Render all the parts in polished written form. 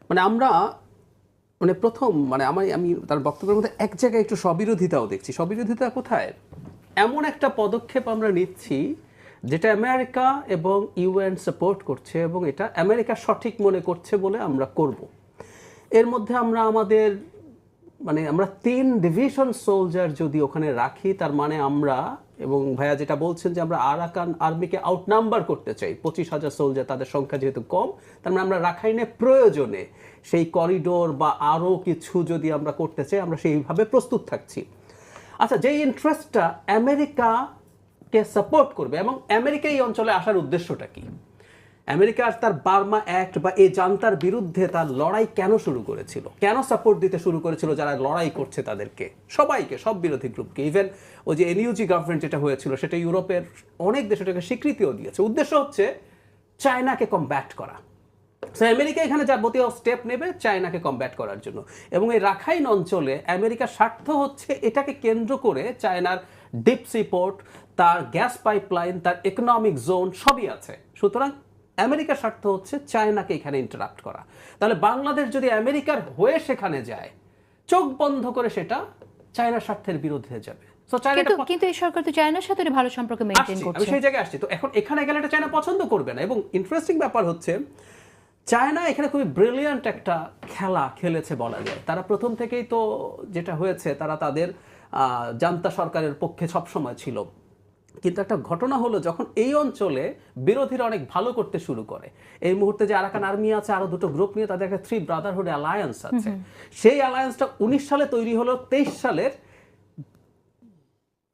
মানে আমরা মানে প্রথম মানে আমি তার বক্তব্যের মধ্যে এক জায়গায় একটু স্ববিরোধিতাও দেখছি। স্ববিরোধিতা কোথায়? এমন একটা পদক্ষেপ আমরা নিচ্ছি যেটা আমেরিকা এবং ইউএন সাপোর্ট করছে এবং এটা আমেরিকা সঠিক মনে করছে বলে আমরা করব। এর মধ্যে আমরা আমাদের মানে আমরা 3 ডিভিশন সোলজার যদি ওখানে রাখি, তার মানে আমরা, এবং ভাইয়া যেটা বলছেন যে আমরা আরাকান আর্মিকে আউটনাম্বার করতে চাই, 25,000 সোলজার, তাদের সংখ্যা যেহেতু কম, তার মানে আমরা রাখাইনে প্রয়োজনে সেই করিডোর বা আরও কিছু যদি আমরা করতে চাই, আমরা সেইভাবে প্রস্তুত থাকছি। আচ্ছা, যেই ইন্টারেস্টটা আমেরিকাকে সাপোর্ট করবে, এবং আমেরিকা এই অঞ্চলে আসার উদ্দেশ্যটা কি? আমেরিকা তার বার্মা অ্যাক্ট বা এই জান্তার বিরুদ্ধে তার লড়াই কেন শুরু করেছিল, কেন সাপোর্ট দিতে শুরু করেছিল যারা লড়াই করছে তাদেরকে, সবাইকে, সব বিরোধী গ্রুপকে, ইভেন ওই যে এনইউজি গভর্নমেন্ট যেটা হয়েছিল সেটা ইউরোপের অনেক দেশ এটাকে স্বীকৃতিও দিয়েছে। উদ্দেশ্য হচ্ছে চায়নাকে কমব্যাট করা। সো আমেরিকা এখানে যাবতীয় স্টেপ নেবে চায়নাকে কমব্যাট করার জন্য। এবং এই রাখাইন অঞ্চলে আমেরিকার স্বার্থ হচ্ছে এটাকে কেন্দ্র করে চায়নার ডিপ সি পোর্ট, তার গ্যাস পাইপলাইন, তার ইকোনমিক জোন সবই আছে। সুতরাং আমেরিকার স্বার্থ হচ্ছে চায়নাকে এখানে ইন্টারাপ্ট করা। তাহলে বাংলাদেশ যদি আমেরিকার হয়ে সেখানে যায়, চোখ বন্ধ করে সেটা চায়নার স্বার্থের বিরুদ্ধে যাবে। কিন্তু এই সরকার তো চায়নার সাথে ভালো সম্পর্ক মেইনটেইন করছে। আমি সেই জায়গায় আসছি। তো এখন এখানে গেলে এটা চায়না পছন্দ করবে না। এবং ইন্টারেস্টিং ব্যাপার হচ্ছে চায়না এখানে খুবই ব্রিলিয়ান্ট একটা খেলা খেলেছে বলা যায়। তারা প্রথম থেকেই তো যেটা হয়েছে, তারা তাদের জান্তা সরকারের পক্ষে সবসময় ছিল। কিন্তু একটা ঘটনা হলো, যখন এই অঞ্চলে বিরোধীরা অনেক ভালো করতে শুরু করে, এই মুহূর্তে যে আরাকান আর্মি আছে আরো দুটো গ্রুপ নিয়ে, তাদের একটা 3 ব্রাদারহুড অ্যালায়েন্স আছে। সেই অ্যালায়েন্সটা 19 সালে তৈরি হলো, 23 সালের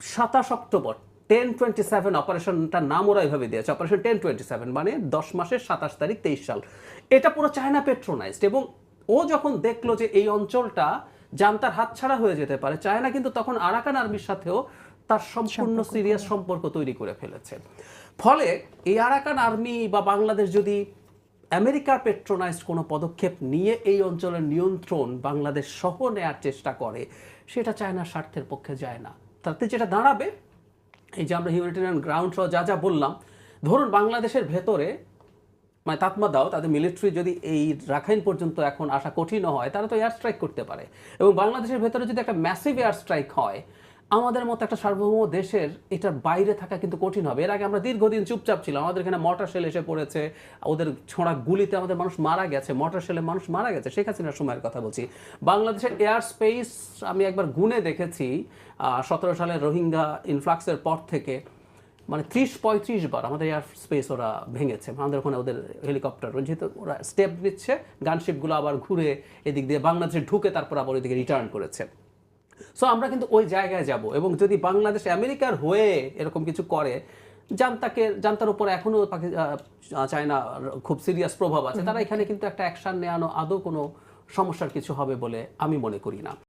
27 অক্টোবর 1027 অপারেশনটার নাম ওরা এইভাবে দিয়েছে, অপারেশন 1027, মানে 10 মাসের 27 তারিখ 23 সাল। এটা পুরো চায়না পেট্রোনাইজড। এবং ও যখন দেখলো যে এই অঞ্চলটা জান্তার হাতছাড়া হয়ে যেতে পারে, চায়না কিন্তু তখন আরাকান আর্মির সাথেও তার সম্পূর্ণ সিরিয়াস সম্পর্ক তৈরি করে ফেলেছে। ফলে এই আরাকান আর্মি বা বাংলাদেশ যদি আমেরিকার পেট্রোনাইজড কোনো পদক্ষেপ নিয়ে এই অঞ্চলের নিয়ন্ত্রণ বাংলাদেশ সহ নেয়ার চেষ্টা করে, সেটা চায়নার স্বার্থের পক্ষে যায় না। তাতে যেটা দাঁড়াবে, এই যে আমরা হিউম্যানিটেরিয়ান গ্রাউন্ড সহ যা যা বললাম, ধরুন বাংলাদেশের ভেতরে মানে তাতমাদাও তাদের মিলিটারি যদি এই রাখাইন পর্যন্ত এখন আসা কঠিন হয়, তারা তো এয়ার স্ট্রাইক করতে পারে। এবং বাংলাদেশের ভেতরে যদি একটা ম্যাসিভ এয়ার স্ট্রাইক হয়, আমাদের মতো একটা সার্বভৌম দেশের এটার বাইরে থাকা কিন্তু কঠিন হবে। এর আগে আমরা দীর্ঘদিন চুপচাপ ছিলাম, আমাদের এখানে মর্টার শেল এসে পড়েছে, ওদের ছোঁড়া গুলিতে আমাদের মানুষ মারা গেছে, মর্টার শেলে মানুষ মারা গেছে। শেখ হাসিনার সময়ের কথা বলছি। বাংলাদেশের এয়ার স্পেস আমি একবার গুনে দেখেছি, 17 সালের রোহিঙ্গা ইনফ্লাক্সের পর থেকে মানে 30-35 বার আমাদের এয়ার স্পেস ওরা ভেঙেছে। আমাদের ওখানে ওদের হেলিকপ্টার, যেহেতু ওরা স্টেপ নিচ্ছে, গানশিপগুলো আবার ঘুরে এদিক দিয়ে বাংলাদেশে ঢুকে তারপর আবার ওইদিকে রিটার্ন করেছে। সো আমরা কিন্তু ওই জায়গায় যাব। এবং যদি বাংলাদেশ আমেরিকার হয়ে এরকম কিছু করে, জান্তার উপর এখনো চায়না খুব সিরিয়াস প্রভাব আছে, তারা এখানে কিন্তু একটা অ্যাকশন নেওয়ানো আদৌ কোনো সমস্যার কিছু হবে বলে আমি মনে করি না।